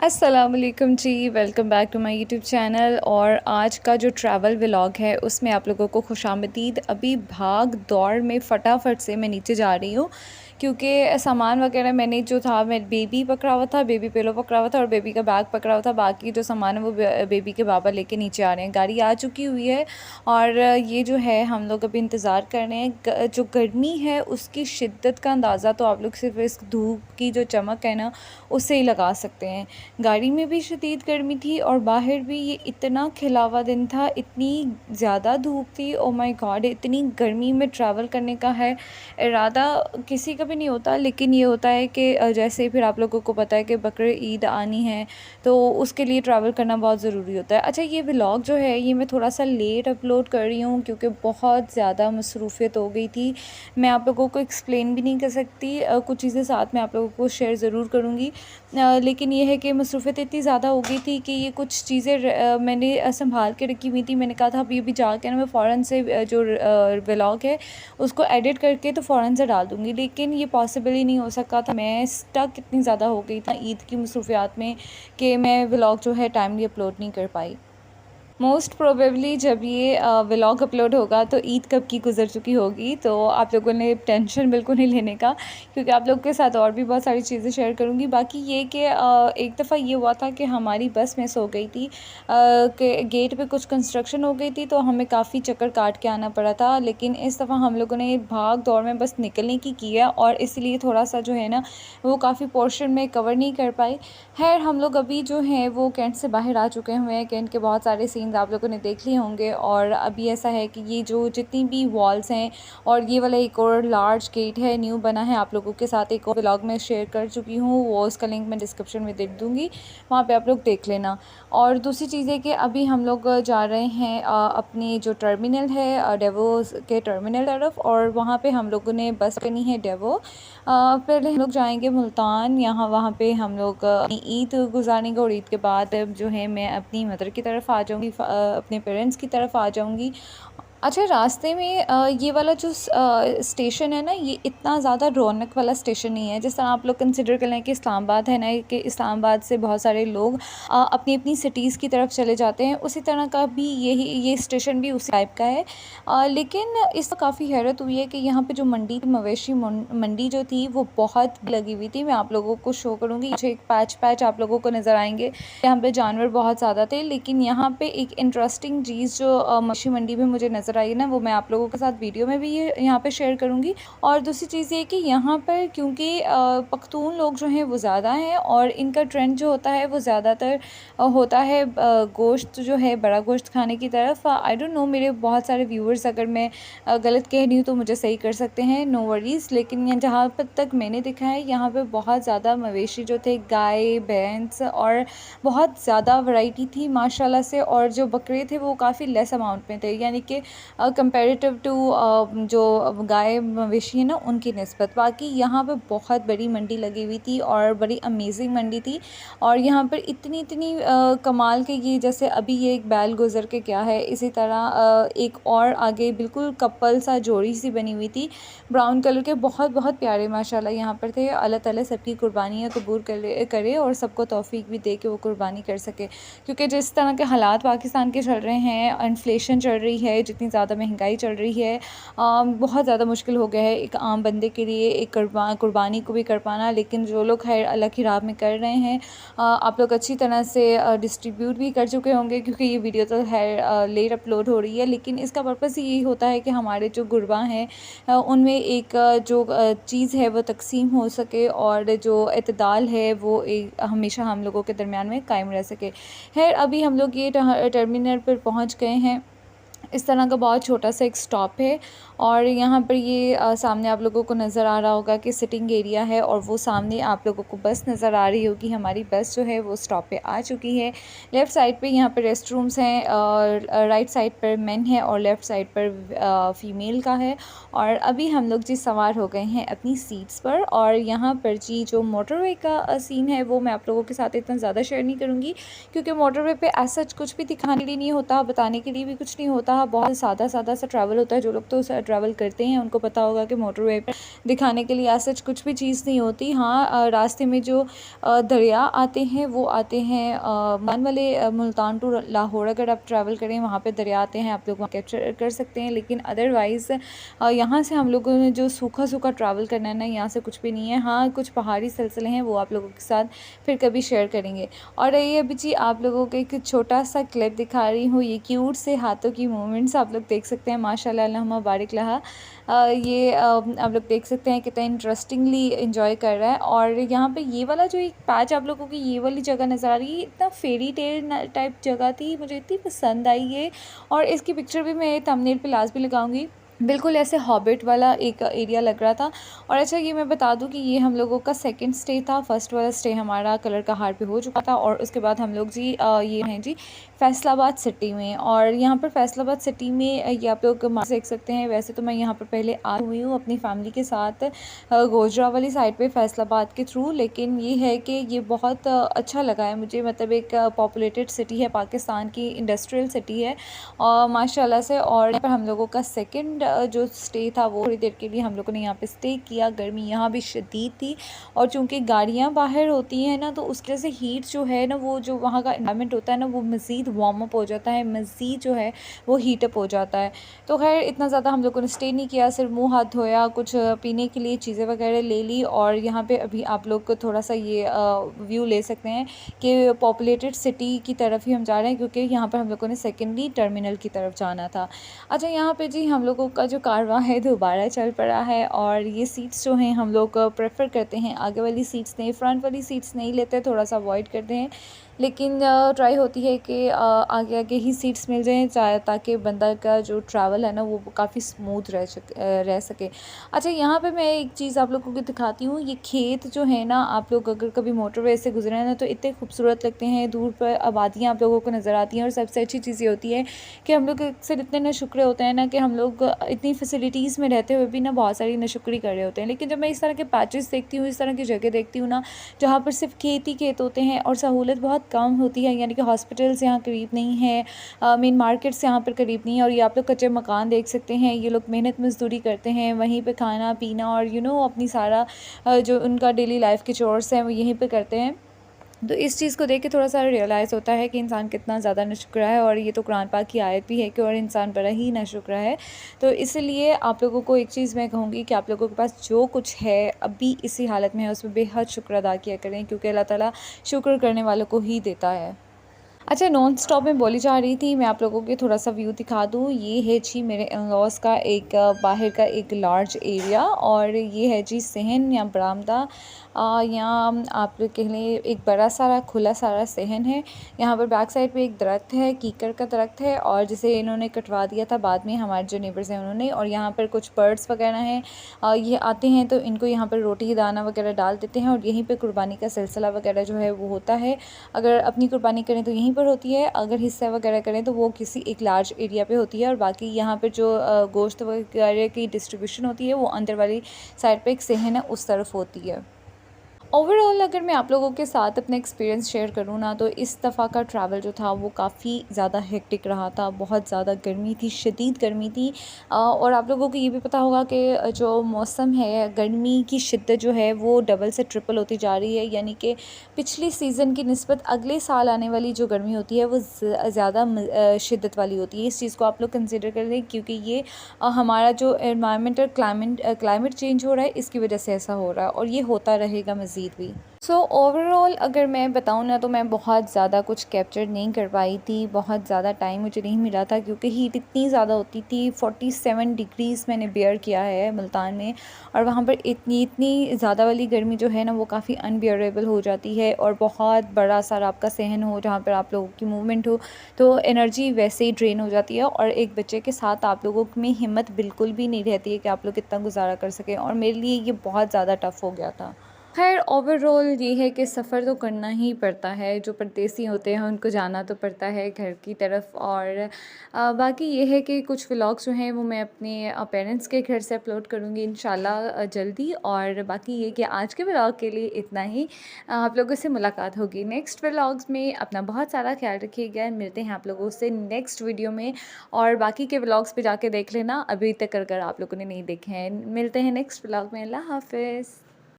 अस्सलामुअलैकुम जी, welcome back to my YouTube channel. और आज का जो ट्रैवल व्लॉग है उसमें आप लोगों को खुशामदीद। अभी भाग दौड़ में फटाफट से मैं नीचे जा रही हूँ क्योंकि सामान वगैरह मैंने जो था, मैं बेबी पकड़ा हुआ था, बेबी पिलो पकड़ा हुआ था और बेबी का बैग पकड़ा हुआ था। बाकी जो सामान है वो बेबी के बाबा लेके नीचे आ रहे हैं। गाड़ी आ चुकी हुई है और ये जो है हम लोग अभी इंतज़ार कर रहे हैं। जो गर्मी है उसकी शिद्दत का अंदाज़ा तो आप लोग सिर्फ इस धूप की जो चमक है ना उससे ही लगा सकते हैं। गाड़ी में भी शदीद गर्मी थी और बाहर भी ये इतना खिलावा दिन था, इतनी ज़्यादा धूप थी। ओ माय गॉड, इतनी गर्मी में ट्रैवल करने का है इरादा किसी का भी नहीं होता, लेकिन ये होता है कि जैसे फिर आप लोगों को पता है कि बकरीद ईद आनी है तो उसके लिए ट्रैवल करना बहुत ज़रूरी होता है। अच्छा, ये व्लॉग जो है ये मैं थोड़ा सा लेट अपलोड कर रही हूँ क्योंकि बहुत ज़्यादा मसरूफ़ियत हो गई थी। मैं आप लोगों को एक्सप्लेन भी नहीं कर सकती। कुछ चीज़ें साथ में आप लोगों को शेयर ज़रूर करूँगी, लेकिन ये है कि मसरूफ़ियत इतनी ज़्यादा हो गई थी कि ये कुछ चीज़ें मैंने संभाल के रखी हुई थी। मैंने कहा था अभी अभी जाके ना मैं फ़ौरन से जो व्लॉग है उसको एडिट करके तो फ़ौरन से डाल दूँगी, लेकिन ये पॉसिबल ही नहीं हो सका था। मैं स्टक इतनी ज़्यादा हो गई था ईद की मसरूफ़ियात में कि मैं व्लॉग जो है टाइमली अपलोड नहीं कर पाई। मोस्ट प्रोबेबली जब ये व्लॉग अपलोड होगा तो ईद कब की गुज़र चुकी होगी, तो आप लोगों ने टेंशन बिल्कुल नहीं लेने का, क्योंकि आप लोगों के साथ और भी बहुत सारी चीज़ें शेयर करूँगी। बाकी ये कि एक दफ़ा ये हुआ था कि हमारी बस मिस हो गई थी, कि गेट पे कुछ कंस्ट्रक्शन हो गई थी तो हमें काफ़ी चक्कर काट के आना पड़ा था। लेकिन इस दफ़ा हम लोगों ने भाग दौड़ में बस निकलने की है और इसलिए थोड़ा सा जो है ना वो काफ़ी पोर्शन में कवर नहीं कर पाई। खैर, हम लोग अभी जो हैं वो कैंट से बाहर आ चुके हुए हैं। कैंट के बहुत सारे सीन्स आप लोगों ने देख लिए होंगे और अभी ऐसा है कि ये जो जितनी भी वॉल्स हैं और ये वाला एक और लार्ज गेट है न्यू बना है, आप लोगों के साथ एक और व्लॉग में शेयर कर चुकी हूँ, वो उसका लिंक मैं डिस्क्रिप्शन में दे दूँगी, वहाँ पे आप लोग देख लेना। और दूसरी चीज़ है कि अभी हम लोग जा रहे हैं अपनी जो टर्मिनल है डेवो के टर्मिनल तरफ, और वहाँ पे हम लोगों ने बस करनी है डेवो। पहले हम लोग जाएंगे मुल्तान, यहाँ वहाँ पे हम लोग अपनी ईद गुजारेंगे और ईद के बाद जो है मैं अपनी मदर की तरफ आ जाऊँगी, अपने पेरेंट्स की तरफ आ जाऊँगी। अच्छा, रास्ते में ये वाला जो स्टेशन है ना, ये इतना ज़्यादा रौनक वाला स्टेशन नहीं है। जिस तरह आप लोग कंसिडर कर लें कि इस्लामाबाद है ना, कि इस्लामाबाद से बहुत सारे लोग अपनी अपनी सिटीज़ की तरफ चले जाते हैं, उसी तरह का भी ये स्टेशन भी उसी टाइप का है। लेकिन इसका काफ़ी हैरत हुई है कि यहाँ पे जो मंडी थी, मवेशी मंडी जो थी वो बहुत लगी हुई थी। मैं आप लोगों को शो करूँगी, पीछे एक पैच आप लोगों को नज़र आएंगे। यहाँ पे जानवर बहुत ज़्यादा थे, लेकिन यहाँ पे एक इंटरेस्टिंग चीज़ जो मवेशी मंडी में मुझे नज़र आई ना, वो मैं आप लोगों के साथ वीडियो में भी ये यहाँ पे शेयर करूँगी। और दूसरी चीज़ ये कि यहाँ पर क्योंकि पख्तून लोग जो हैं वो ज़्यादा हैं और इनका ट्रेंड जो होता है वो ज़्यादातर होता है गोश्त जो है, बड़ा गोश्त खाने की तरफ। आई डोंट नो, मेरे बहुत सारे व्यूअर्स अगर मैं गलत कह रही हूँ तो मुझे सही कर सकते हैं, नो वरीज़। लेकिन जहाँ तक मैंने देखा है यहाँ पे बहुत ज़्यादा मवेशी जो थे, गाय भैंस, और बहुत ज़्यादा वैरायटी थी माशाल्लाह से। और जो बकरे थे वो काफ़ी लेस अमाउंट में थे, यानी कि कंपैरेटिव टू जो गाय मवेशी है ना उनकी निस्बत। बाकी यहाँ पे बहुत बड़ी मंडी लगी हुई थी और बड़ी अमेजिंग मंडी थी। और यहाँ पर इतनी इतनी कमाल के, ये जैसे अभी ये एक बैल गुजर के क्या है, इसी तरह एक और आगे बिल्कुल कपल सा जोड़ी सी बनी हुई थी, ब्राउन कलर के, बहुत बहुत प्यारे माशाल्लाह यहाँ पर थे। अल्लाह ताला सबकी कुर्बानियाँ कबूल करे और सबको तौफीक भी दे के वो कुर्बानी कर सके, क्योंकि जिस तरह के हालात पाकिस्तान के चल रहे हैं, इन्फ्लेशन चल रही है, जितनी ज़्यादा महंगाई चल रही है, बहुत ज़्यादा मुश्किल हो गया है एक आम बंदे के लिए एक कुर्बानी को भी कर पाना। लेकिन जो लोग खैर अल्लाह की राह में कर रहे हैं, आप लोग अच्छी तरह से डिस्ट्रीब्यूट भी कर चुके होंगे, क्योंकि ये वीडियो तो है लेट अपलोड हो रही है, लेकिन इसका पर्पज़ यही होता है कि हमारे जो गुरबा हैं उनमें एक जो चीज़ है वो तकसीम हो सके और जो इतदाल है वो एक हमेशा हम लोगों के दरमियान में कायम रह सके। खैर, अभी हम लोग ये टर्मिनल पर पहुंच गए हैं। इस तरह का बहुत छोटा सा एक स्टॉप है और यहाँ पर ये सामने आप लोगों को नज़र आ रहा होगा कि सिटिंग एरिया है, और वो सामने आप लोगों को बस नज़र आ रही होगी। हमारी बस जो है वो स्टॉप पे आ चुकी है। लेफ़्ट साइड पे यहाँ पर रेस्ट रूम्स हैं, और राइट साइड पर मेन है और लेफ़्ट साइड पर फ़ीमेल का है। और अभी हम लोग जी सवार हो गए हैं अपनी सीट्स पर। और यहाँ पर जी जो मोटरवे का सीन है वो मैं आप लोगों के साथ इतना ज़्यादा शेयर नहीं करूँगी, क्योंकि मोटरवे पे ऐसा कुछ भी दिखाने के लिए नहीं होता, बताने के लिए भी कुछ नहीं होता। था, बहुत सादा सा ट्रैवल होता है। जो लोग तो ट्रैवल करते हैं उनको पता होगा कि मोटरवे पर दिखाने के लिए आज सच कुछ भी चीज़ नहीं होती। हाँ, रास्ते में जो दरिया आते हैं वो आते हैं मान वाले मुल्तान टू लाहौर अगर आप ट्रैवल करें वहाँ पे दरिया आते हैं, आप लोग वहाँ कैप्चर कर सकते हैं। लेकिन अदरवाइज़ यहाँ से हम लोगों ने जो सूखा ट्रैवल करना है ना, यहाँ से कुछ भी नहीं है। हाँ, कुछ पहाड़ी सिलसिले हैं वो आप लोगों के साथ फिर कभी शेयर करेंगे। और ये अभी जी आप लोगों को एक छोटा सा क्लिप दिखा रही हूँ। ये क्यूट से हाथों की मूवमेंट्स आप लोग देख सकते हैं। माशाल्लाह अल्लाहुम्मा बारिक लहा। ये आप लोग देख सकते हैं कितना इंटरेस्टिंगली एंजॉय कर रहा है। और यहाँ पे ये वाला जो एक पैच आप लोगों की ये वाली जगह नज़र आ रही है, इतना फेरी टेल टाइप जगह थी, मुझे इतनी पसंद आई ये। और इसकी पिक्चर भी मैं थंबनेल पे लास्ट भी लगाऊंगी। बिल्कुल ऐसे हॉबिट वाला एक एरिया लग रहा था। और अच्छा ये मैं बता दूं कि ये हम लोगों का सेकंड स्टे था। फर्स्ट वाला स्टे हमारा कलर का हार पे हो चुका था और उसके बाद हम लोग जी ये हैं जी फैसलाबाद सिटी में। और यहाँ पर फैसलाबाद सिटी में ये आप लोग देख सकते हैं। वैसे तो मैं यहाँ पर पहले आ हुई हूँ अपनी फैमिली के साथ गोजरा वाली साइड पे फैसलाबाद के थ्रू, लेकिन ये है कि ये बहुत अच्छा लगा है मुझे। मतलब एक पॉपुलेटेड सिटी है, पाकिस्तान की इंडस्ट्रियल सिटी है और माशाल्लाह से। और यहाँ पर हम लोगों का सेकंड जो स्टे था वो थोड़ी देर के लिए हम लोगों ने यहाँ पे स्टे किया। गर्मी यहाँ भी शदीद थी और चूँकि गाड़ियाँ बाहर होती हैं ना, तो उसकी वजह से हीट जो है ना, वो जो वहाँ का इन्वायरमेंट होता है ना, वो मज़ीद वार्म अप हो जाता है, मज़ीद जो है वो हीटअप हो जाता है। तो खैर इतना ज़्यादा हम लोगों ने स्टे नहीं किया, सिर्फ मुँह हाथ धोया, कुछ पीने के लिए चीज़ें वगैरह ले ली। और यहाँ पे अभी आप लोग को थोड़ा सा ये व्यू ले सकते हैं कि पॉपुलेटेड सिटी की तरफ ही हम जा रहे हैं, क्योंकि यहाँ पर हम लोगों ने सेकेंडरी टर्मिनल की तरफ जाना था। अच्छा यहाँ पे जी हम लोगों का जो कारवां है दोबारा चल पड़ा है। और ये सीट्स जो हैं हम लोग प्रेफर करते हैं आगे वाली सीट्स नहीं, फ्रंट वाली सीट्स नहीं लेते, थोड़ा सा अवॉइड करते हैं। लेकिन ट्राई होती है कि आगे आगे ही सीट्स मिल जाएँ ताकि बंदा का जो ट्रैवल है ना वो काफ़ी स्मूथ रह सके। अच्छा यहाँ पे मैं एक चीज़ आप लोगों को दिखाती हूँ। ये खेत जो है ना, आप लोग अगर कभी मोटरवे से गुजरे हैं ना तो इतने खूबसूरत लगते हैं। दूर पर आबादियाँ आप लोगों को नज़र आती हैं। और सबसे अच्छी चीज़ ये होती है कि हम लोग अक्सर इतने नाशुक्रे होते हैं ना कि हम लोग इतनी फैसिलिटीज़ में रहते हुए भी ना बहुत सारी नाशुक्री कर रहे होते हैं। लेकिन जब मैं इस तरह के पैचेस देखती हूँ, इस तरह की जगह देखती हूँ ना जहाँ पर सिर्फ खेत ही खेत होते हैं और सहूलत बहुत कम होती है, यानी कि हॉस्पिटल्स यहाँ करीब नहीं है, मेन मार्केट्स यहाँ पर करीब नहीं है। और ये आप लोग कच्चे मकान देख सकते हैं। ये लोग मेहनत मजदूरी करते हैं वहीं पे, खाना पीना और अपनी सारा जो उनका डेली लाइफ के चोर्स हैं वो यहीं पे करते हैं। तो इस चीज़ को देख के थोड़ा सा रियलाइज़ होता है कि इंसान कितना ज़्यादा नाशुक्रा है। और ये तो कुरान पाक की आयत भी है कि और इंसान बड़ा ही नाशुक्रा है। तो इसलिए आप लोगों को एक चीज़ मैं कहूँगी कि आप लोगों के पास जो कुछ है अभी इसी हालत में है उसमें बेहद शुक्र अदा किया करें, क्योंकि अल्लाह ताला शुक्र करने वालों को ही देता है। अच्छा नॉन स्टॉप में बोली जा रही थी, मैं आप लोगों को थोड़ा सा व्यू दिखा दूँ। ये है जी मेरे इन-लॉज़ का एक बाहर का एक लार्ज एरिया। और ये है जी सहन या बरामदा। यहाँ आप लोग कह लें एक बड़ा सारा खुला सारा सहन है। यहाँ पर बैक साइड पे एक दरख्त है, कीकर का दरख्त है, और जिसे इन्होंने कटवा दिया था बाद में हमारे जो नेबर्स हैं उन्होंने। और यहाँ पर कुछ बर्ड्स वगैरह हैं, ये आते हैं तो इनको यहाँ पर रोटी दाना वगैरह डाल देते हैं। और यहीं पर कुर्बानी का सिलसिला वगैरह जो है वो होता है। अगर अपनी कुर्बानी करें तो यहीं पर होती है, अगर हिस्सा वगैरह करें तो वो किसी एक लार्ज एरिया पे होती है। और बाकी यहाँ पर जो गोश्त वगैरह की डिस्ट्रीब्यूशन होती है वो अंदर वाली साइड पे एक सहन है उस तरफ होती है। ओवरऑल अगर मैं आप लोगों के साथ अपना एक्सपीरियंस शेयर करूँ ना, तो इस दफ़ा का ट्रैवल जो था वो काफ़ी ज़्यादा हेक्टिक रहा था। बहुत ज़्यादा गर्मी थी, शदीद गर्मी थी। और आप लोगों को ये भी पता होगा कि जो मौसम है, गर्मी की शिद्दत जो है वो डबल से ट्रिपल होती जा रही है। यानी कि पिछली सीज़न की निस्बत अगले साल आने वाली जो गर्मी होती है वो ज़्यादा शिद्दत वाली होती है। इस चीज़ को आप लोग कंसिडर कर लें, क्योंकि ये हमारा जो एनवायरमेंटल क्लाइमेट चेंज हो रहा है इसकी वजह से ऐसा हो रहा है और ये होता रहेगा मज़ीद भी। सो ओवरऑल अगर मैं बताऊँ ना, तो मैं बहुत ज़्यादा कुछ कैप्चर नहीं कर पाई थी। बहुत ज़्यादा टाइम मुझे नहीं मिला था क्योंकि हीट इतनी ज़्यादा होती थी। 47 डिग्रीज़ मैंने बेयर किया है मुल्तान में, और वहाँ पर इतनी ज़्यादा वाली गर्मी जो है ना वो काफ़ी अनबियरेबल हो जाती है। और बहुत बड़ा सारा आपका सहन हो जहाँ पर आप लोगों की मूवमेंट हो तो एनर्जी वैसे ही ड्रेन हो जाती है। और एक बच्चे के साथ आप लोगों में हिम्मत बिल्कुल भी नहीं रहती है कि आप लोग कितना गुजारा कर सकें, और मेरे लिए ये बहुत ज़्यादा टफ़ हो गया था। ख़ैर ओवरऑल ये है कि सफ़र तो करना ही पड़ता है, जो परदेसी होते हैं उनको जाना तो पड़ता है घर की तरफ। और बाकी ये है कि कुछ व्लॉग्स जो हैं वो मैं अपने पेरेंट्स के घर से अपलोड करूँगी इंशाल्लाह जल्दी। और बाकी ये कि आज के व्लॉग के लिए इतना ही। आप लोगों से मुलाकात होगी नेक्स्ट व्लॉग्स में। अपना बहुत सारा ख्याल रखिएगा, मिलते हैं आप लोगों से नेक्स्ट वीडियो में। और बाकी के व्लॉग्स पे जाके देख लेना अभी तक अगर आप लोगों ने नहीं देखे हैं। मिलते हैं नेक्स्ट व्लॉग में। अल्लाह हाफ़िज़।